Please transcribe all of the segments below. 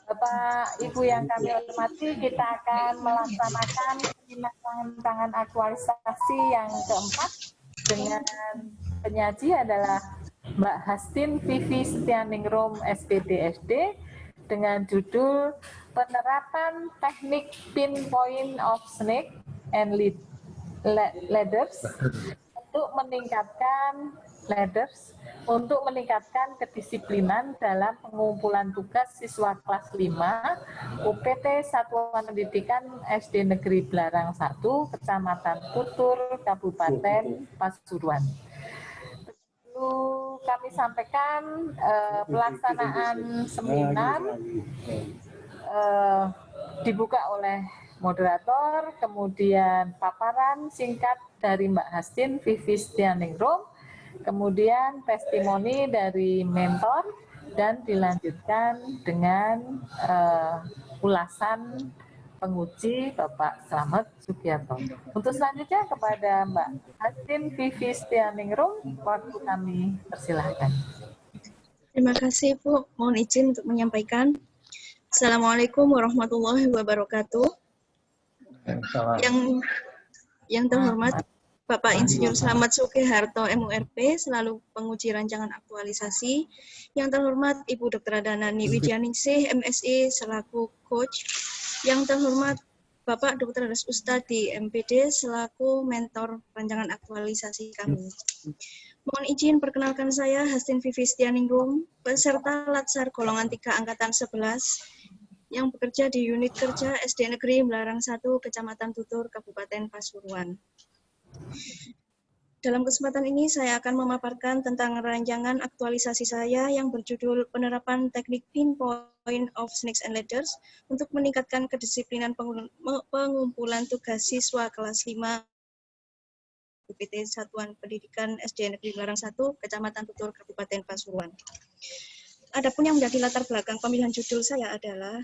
Bapak Ibu yang kami hormati, kita akan melaksanakan tangan aktualisasi yang keempat dengan penyaji adalah Mbak Hastin Vivi Setianingrum SPDSD dengan judul penerapan teknik pinpoint of snake and ladders untuk meningkatkan kedisiplinan dalam pengumpulan tugas siswa kelas 5 UPT Satuan Pendidikan SD Negeri Belarang 1, Kecamatan Tutur, Kabupaten Pasuruan. Perlu kami sampaikan pelaksanaan seminar dibuka oleh moderator, kemudian paparan singkat dari Mbak Hastin Vivi Setianingrum, kemudian testimoni dari mentor, dan dilanjutkan dengan ulasan penguji Bapak Slamet Sugiarto. Untuk selanjutnya kepada Mbak Hastin Vivi Setianingrum, waktu kami persilahkan. Terima kasih Bu, mohon izin untuk menyampaikan. Assalamualaikum warahmatullahi wabarakatuh. Yang terhormat Bapak Insinyur Slamet Sugiharto MURP selalu penguji rancangan aktualisasi. Yang terhormat Ibu Dr. Danani Widyaningsih MSI selaku coach. Yang terhormat Bapak Dr. Ustadi MPD selaku mentor rancangan aktualisasi kami. Mohon izin perkenalkan saya Hastin Vivi Setianingrum, peserta Latsar golongan 3 angkatan 11 yang bekerja di unit kerja SD Negeri Belarang 1, Kecamatan Tutur, Kabupaten Pasuruan. Dalam kesempatan ini saya akan memaparkan tentang rancangan aktualisasi saya yang berjudul penerapan teknik pinpoint of snakes and ladders untuk meningkatkan kedisiplinan pengumpulan tugas siswa kelas 5 UPT Satuan Pendidikan SD Negeri Belarang 1, Kecamatan Tutur, Kabupaten Pasuruan. Adapun yang menjadi latar belakang pemilihan judul saya adalah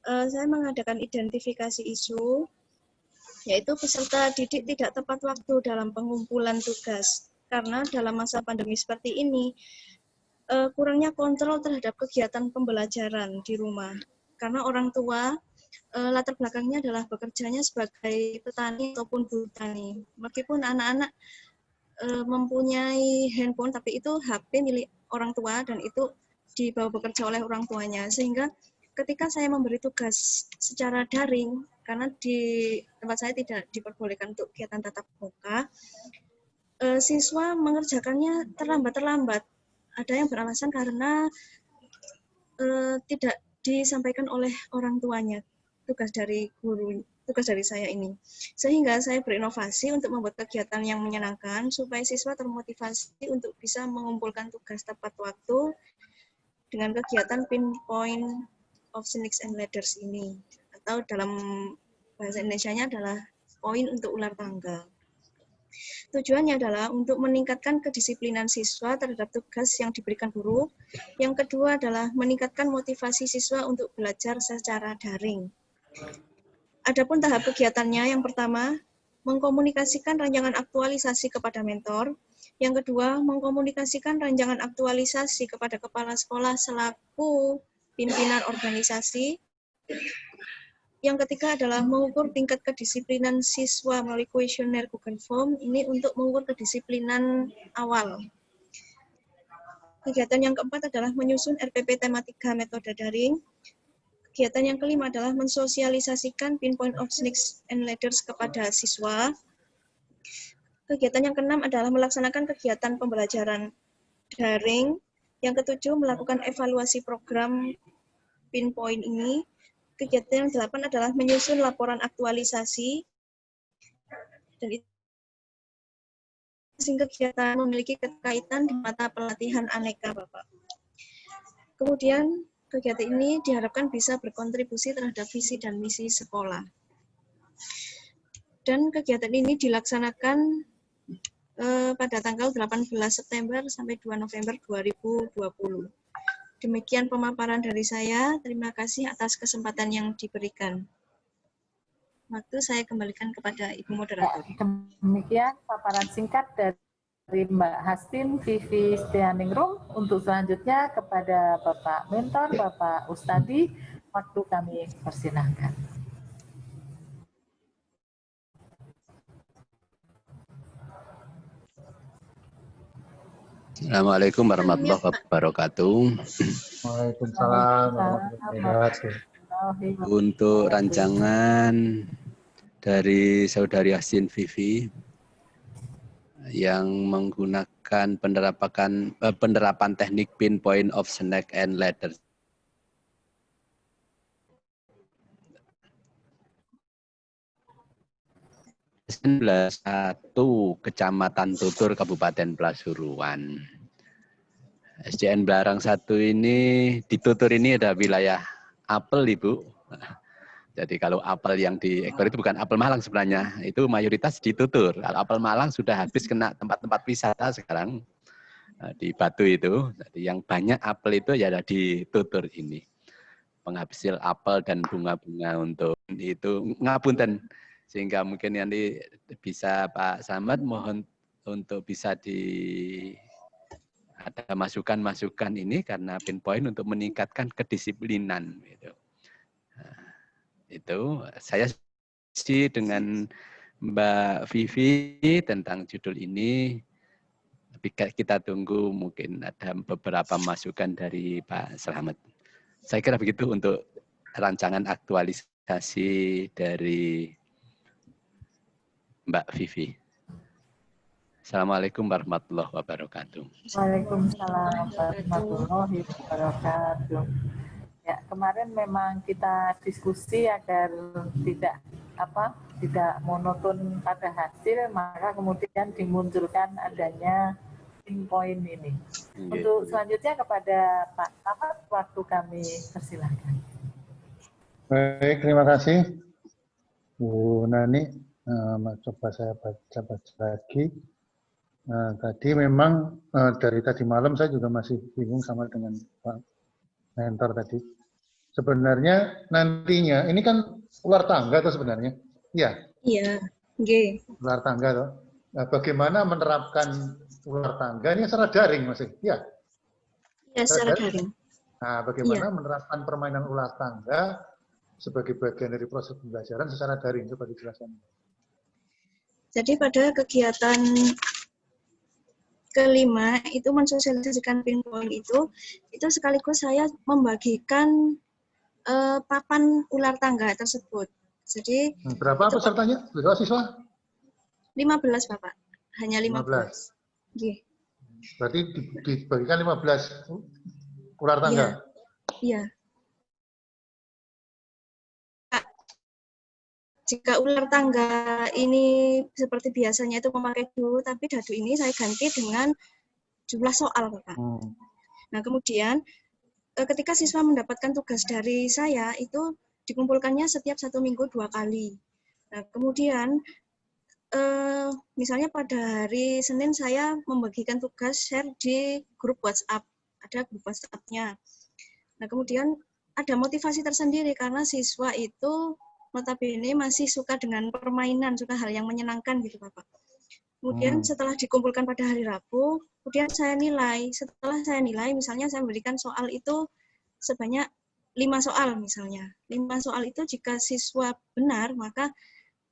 saya mengadakan identifikasi isu, yaitu peserta didik tidak tepat waktu dalam pengumpulan tugas. Karena dalam masa pandemi seperti ini, kurangnya kontrol terhadap kegiatan pembelajaran di rumah. Karena orang tua latar belakangnya adalah bekerjanya sebagai petani ataupun buruh tani. Meskipun anak-anak mempunyai handphone, tapi itu HP milik orang tua dan itu dibawa bekerja oleh orang tuanya. Sehingga ketika saya memberi tugas secara daring, karena di tempat saya tidak diperbolehkan untuk kegiatan tatap muka, siswa mengerjakannya terlambat. Ada yang beralasan karena tidak disampaikan oleh orang tuanya tugas dari saya ini. Sehingga saya berinovasi untuk membuat kegiatan yang menyenangkan supaya siswa termotivasi untuk bisa mengumpulkan tugas tepat waktu dengan kegiatan pinpoint of snakes and ladders ini, atau dalam bahasa Indonesianya adalah poin untuk ular tangga. Tujuannya adalah untuk meningkatkan kedisiplinan siswa terhadap tugas yang diberikan guru. Yang kedua adalah meningkatkan motivasi siswa untuk belajar secara daring. Adapun tahap kegiatannya, yang pertama, mengkomunikasikan rancangan aktualisasi kepada mentor. Yang kedua, mengkomunikasikan rancangan aktualisasi kepada kepala sekolah selaku pimpinan organisasi. Yang ketiga adalah mengukur tingkat kedisiplinan siswa melalui kuesioner Google Form. Ini untuk mengukur kedisiplinan awal. Kegiatan yang keempat adalah menyusun RPP tematika metode daring. Kegiatan yang kelima adalah mensosialisasikan pinpoint of snakes and ladders kepada siswa. Kegiatan yang keenam adalah melaksanakan kegiatan pembelajaran daring. Yang ketujuh, melakukan evaluasi program pinpoint ini. Kegiatan yang 8 adalah menyusun laporan aktualisasi. Dan itu kegiatan memiliki kekaitan di mata pelatihan aneka, Bapak. Kemudian, kegiatan ini diharapkan bisa berkontribusi terhadap visi dan misi sekolah. Dan kegiatan ini dilaksanakan pada tanggal 18 September sampai 2 November 2020. Demikian pemaparan dari saya. Terima kasih atas kesempatan yang diberikan. Waktu saya kembalikan kepada Ibu Moderator. Demikian paparan singkat dari Mbak Hastin Vivi Setianingrum. Untuk selanjutnya kepada Bapak Mentor, Bapak Ustadi, waktu kami persilahkan. Assalamualaikum warahmatullahi wabarakatuh. Waalaikumsalam warahmatullahi wabarakatuh. Untuk rancangan dari Saudari Hastin Vivi yang menggunakan penerapan teknik pinpoint of snake and ladder. Satu Kecamatan Tutur, Kabupaten Pasuruan. SDN Blarang 1 ini, di Tutur ini ada wilayah apel, Ibu. Jadi kalau apel yang di ekspor itu bukan apel Malang sebenarnya, itu mayoritas di Tutur. Kalau apel Malang sudah habis kena tempat-tempat wisata sekarang di Batu itu. Jadi yang banyak apel itu ya ada di Tutur ini. Penghasil apel dan bunga-bunga untuk itu ngapunten. Sehingga mungkin nanti bisa Pak Samad mohon untuk bisa ada masukan-masukan ini karena pinpoint untuk meningkatkan kedisiplinan gitu. Nah, itu saya sih dengan Mbak Vivi tentang judul ini, tapi kita tunggu mungkin ada beberapa masukan dari Pak Slamet. Saya kira begitu untuk rancangan aktualisasi dari Mbak Vivi. Assalamualaikum warahmatullahi wabarakatuh. Waalaikumsalam warahmatullahi wabarakatuh. Ya, kemarin memang kita diskusi agar tidak monoton pada hasil, maka kemudian dimunculkan adanya pinpoint ini. Untuk selanjutnya kepada Pak Ahmad, waktu kami persilahkan. Baik, terima kasih Bu Nani. Coba saya baca lagi. Tadi memang dari tadi malam saya juga masih bingung sama dengan Pak Mentor tadi. Sebenarnya nantinya, ini kan ular tangga atau sebenarnya? Iya. Iya, nggih. Ular tangga toh. Nah, bagaimana menerapkan ular tangga ini secara daring masih? Iya. Ya, secara daring. Nah, bagaimana menerapkan permainan ular tangga sebagai bagian dari proses pembelajaran secara daring? Coba dijelaskan. Jadi pada kegiatan kelima itu mensosialisasikan pinpoint itu sekaligus saya membagikan papan ular tangga tersebut. Jadi berapa pesertanya? Berapa siswa? 15 Bapak, hanya 15. Iya. Berarti dibagikan 15 ular tangga? Iya. Jika ular tangga ini seperti biasanya itu memakai dadu, tapi dadu ini saya ganti dengan jumlah soal, Bapak. Nah, kemudian ketika siswa mendapatkan tugas dari saya, itu dikumpulkannya setiap 1 minggu 2 kali. Nah, kemudian misalnya pada hari Senin saya membagikan tugas share di grup WhatsApp, ada grup WhatsApp-nya. Nah, kemudian ada motivasi tersendiri karena siswa itu notabene masih suka dengan permainan, suka hal yang menyenangkan gitu Bapak. Kemudian setelah dikumpulkan pada hari Rabu, kemudian saya nilai. Setelah saya nilai, misalnya saya memberikan soal itu sebanyak 5 soal misalnya. 5 soal itu jika siswa benar, maka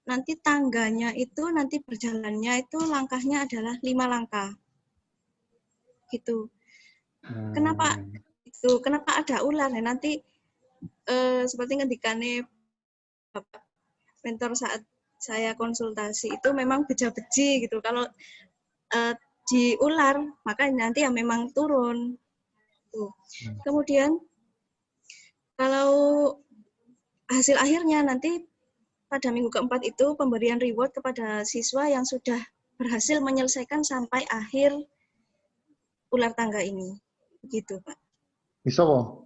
nanti tangganya itu, nanti berjalannya itu langkahnya adalah 5 langkah. Gitu. Kenapa ada ular? Nah, nanti seperti ngendikane Bapak Mentor saat saya konsultasi itu memang beja-beji gitu. Kalau di ular, maka nanti ya memang turun. Tuh. Kemudian kalau hasil akhirnya nanti pada minggu keempat itu pemberian reward kepada siswa yang sudah berhasil menyelesaikan sampai akhir ular tangga ini. Begitu, Pak. Bisa, Bang?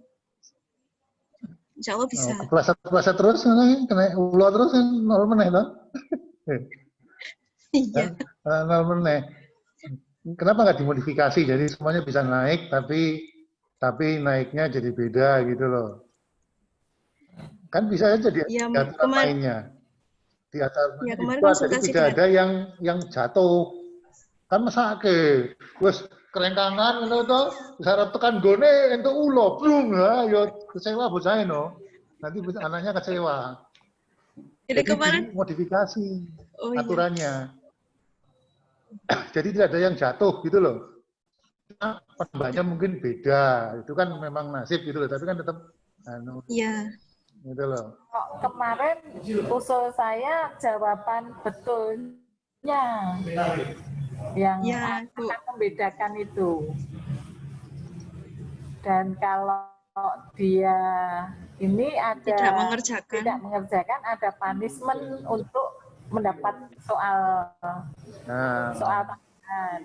Insya Allah bisa. Kepleset terus, kena ular terus, nol meneh, toh? Iya. Nol meneh. Kenapa nggak dimodifikasi? Jadi semuanya bisa naik, tapi naiknya jadi beda gitu loh. Kan bisa aja di atas mainnya. Di atas itu ada, tidak ada yang jatuh. kan mesake wis kerengkangan ngono to sarep tekan gone entuk ulo blung ya kecewa bocah no nanti anaknya kecewa Jadi jadi kemarin, dimodifikasi oh iya, aturannya jadi tidak ada yang jatuh gitu loh penambahnya mungkin beda itu kan memang nasib gitu loh tapi kan tetap anu iya, gitu loh Kemarin usul saya jawaban betulnya yang iya, Bu. akan membedakan itu. Dan kalau dia ini Tidak mengerjakan. tidak mengerjakan ada punishment untuk mendapat soal tambahan.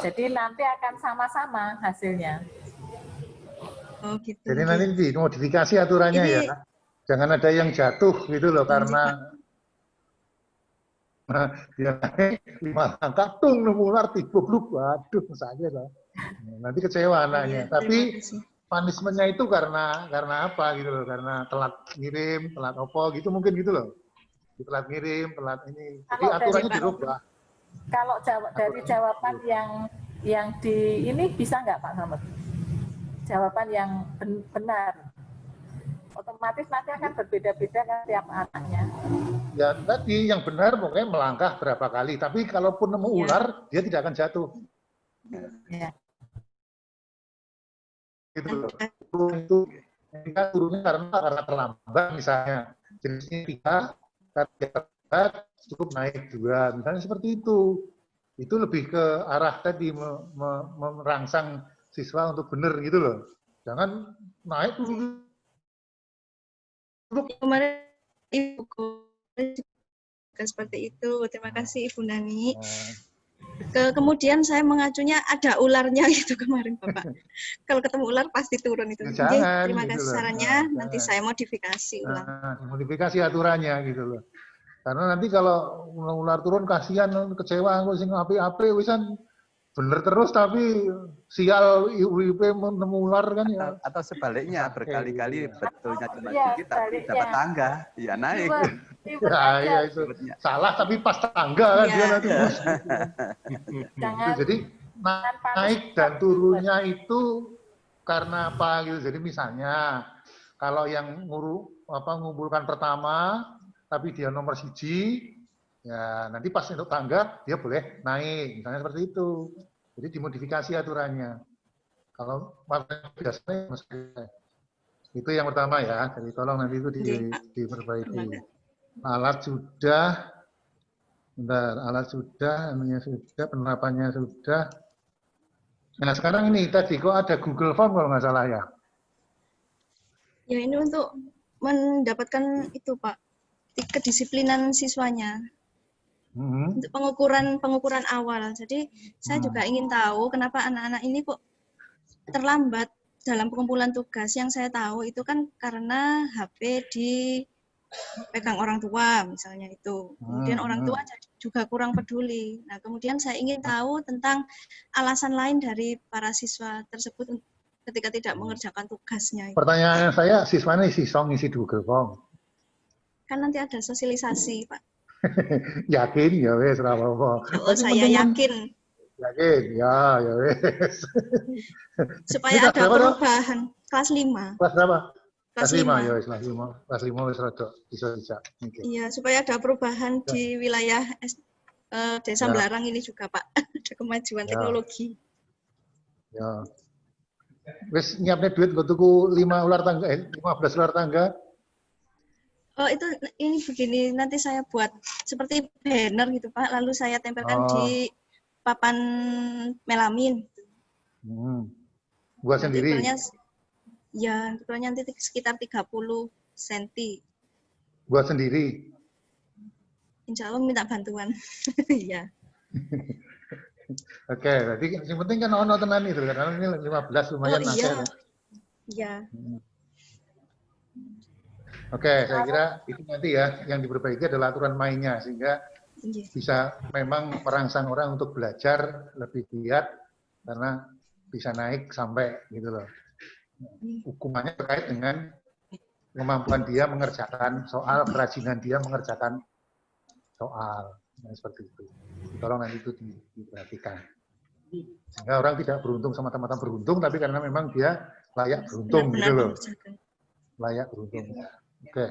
Jadi nanti akan sama-sama hasilnya. Oh gitu. jadi nanti dimodifikasi aturannya Ini, ya jangan ada yang jatuh gitu loh karena dia naik 5 langkah tung nemu ular tibluk waduh saja lah nanti kecewa anaknya iya, tapi terima kasih. punishment-nya itu karena apa gitu loh karena telat ngirim telat opo gitu mungkin gitu loh telat ngirim telat ini jadi Kalau aturannya dari- dirubah Kalau dari jawaban yang di ini bisa nggak Pak Slamet? Jawaban yang benar. Otomatis nanti akan berbeda-beda kan tiap anaknya. ya tadi yang benar pokoknya melangkah berapa kali tapi kalaupun nemu ular dia tidak akan jatuh Ya. gitu loh itu kan turunnya karena terlambat misalnya jenisnya 3 cukup naik 2 misalnya seperti itu lebih ke arah tadi merangsang siswa untuk benar gitu loh jangan naik Kemarin Ibu juga seperti itu. Terima kasih Ibu Nani. Kemudian saya mengacunya ada ularnya gitu kemarin Bapak. Kalau ketemu ular pasti turun itu. Ya, jangan, terima gitu kasih loh. sarannya. Nah, Nanti saya modifikasi ulang. modifikasi aturannya gitu loh. Karena nanti kalau ular turun kasihan kecewa aku sing api-api wisan bener terus tapi sial UIP nemu ular kan ya. Atau sebaliknya berkali-kali betulnya cuma Iya, sedikit tapi sebaliknya. dapat tangga, ya naik. Ya itu salah tapi pas tangga kan Iya. dia nanti. Jangan Jadi naik dan turunnya itu karena apa gitu. Jadi misalnya kalau yang ngumpulkan pertama tapi dia nomor 1 ya nanti pas untuk tangga dia boleh naik misalnya seperti itu. Jadi dimodifikasi aturannya. Kalau biasanya itu yang pertama ya. Jadi tolong nanti itu diperbaiki. Alat sudah, bentar, alat sudah, anunya sudah, penerapannya sudah. Nah sekarang ini tadi kok ada Google Form kalau nggak salah ya? Ya ini untuk mendapatkan itu Pak, kedisiplinan siswanya. Untuk pengukuran awal. Jadi saya juga ingin tahu kenapa anak-anak ini kok terlambat dalam pengumpulan tugas. Yang saya tahu itu kan karena HP dipegang orang tua misalnya itu. Kemudian orang tua juga kurang peduli. Nah kemudian saya ingin tahu tentang alasan lain dari para siswa tersebut ketika tidak mengerjakan tugasnya. Pertanyaan saya, siswa ini sisong ngisi Google Form. Kan nanti ada sosialisasi Pak. Yakin ya wes ora apa-apa. Oh, saya yakin. Yakin ya wes. Supaya ada perubahan. Kelas 5. Kelas berapa? Kelas 5 5. ya wes kelas 5. Kelas 5 wes rada bisa. Okay. Iya, supaya ada perubahan di wilayah Desa Belarang ini juga Pak. Ada kemajuan teknologi. Ya. Wes nyiapnya duit gue tuku 15 ular tangga. Oh itu ini begini nanti saya buat seperti banner gitu Pak, lalu saya tempelkan di papan melamin. Buat sendiri? Kebetulannya nanti sekitar 30 cm. Buat sendiri? Insya Allah minta bantuan. Iya. Oke, berarti yang penting kan ono tenan itu karena ini 15 lumayan akeh. Iya. Oke, saya kira itu nanti ya yang diperbaiki adalah aturan mainnya sehingga bisa memang merangsang orang untuk belajar lebih giat karena bisa naik sampai gitu loh. Hukumannya terkait dengan kemampuan dia mengerjakan soal, kerajinan dia mengerjakan soal. Nah, seperti itu. Tolong nanti itu diperhatikan. Sehingga orang tidak beruntung semata-mata beruntung, tapi karena memang dia layak beruntung gitu loh. Layak beruntung. Oke.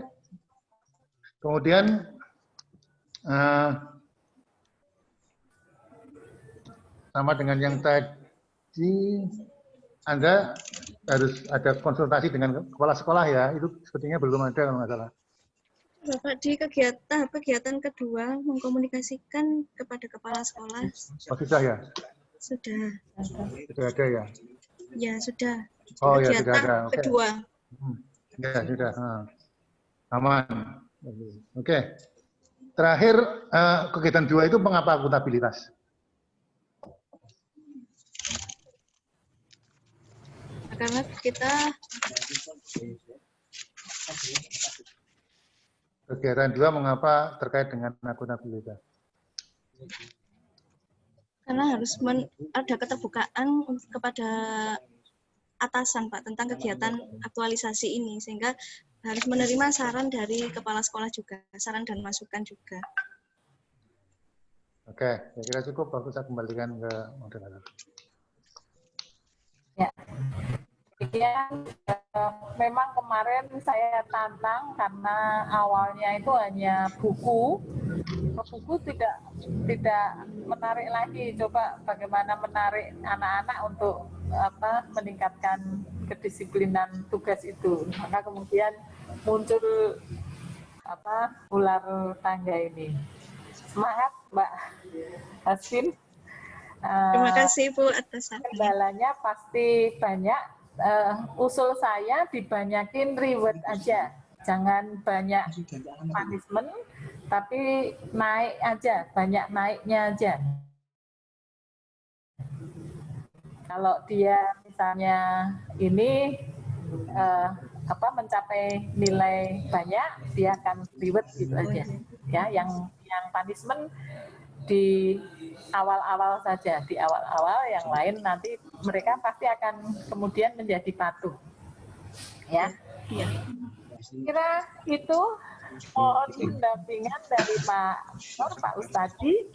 Kemudian sama dengan yang tadi, Anda harus ada konsultasi dengan kepala sekolah ya. Itu sepertinya belum ada kalau nggak salah. Bapak, di kegiatan kedua mengkomunikasikan kepada kepala sekolah. Oh, sudah ya? Sudah. Sudah ada ya? Ya, sudah. Oh ya, sudah Kegiatan ada. Oke. kedua. Ya, sudah. Aman. Oke. Terakhir, kegiatan 2 itu mengapa akuntabilitas? Karena kita Kegiatan 2 mengapa terkait dengan akuntabilitas? karena harus ada keterbukaan kepada atasan, Pak, tentang kegiatan aktualisasi ini, sehingga harus menerima saran dari kepala sekolah juga, saran dan masukan juga. Oke, saya kira cukup. Aku saya kembalikan ke moderator. Ya. Memang kemarin saya tantang karena awalnya itu hanya buku. Buku tidak menarik lagi. Coba bagaimana menarik anak-anak untuk meningkatkan kedisiplinan tugas itu. Maka kemudian muncul ular tangga ini. Semangat, Mbak Haskin. Terima kasih, Bu, atas kendalanya pasti banyak. Usul saya dibanyakin reward aja, jangan banyak punishment, tapi naik aja, banyak naiknya aja. Kalau dia misalnya ini mencapai nilai banyak, dia akan reward gitu aja. Ya, yang punishment di awal-awal saja, di awal-awal, yang lain nanti mereka pasti akan kemudian menjadi patuh. Ya. Kira itu mohon pendampingan dari Pak Ustadi.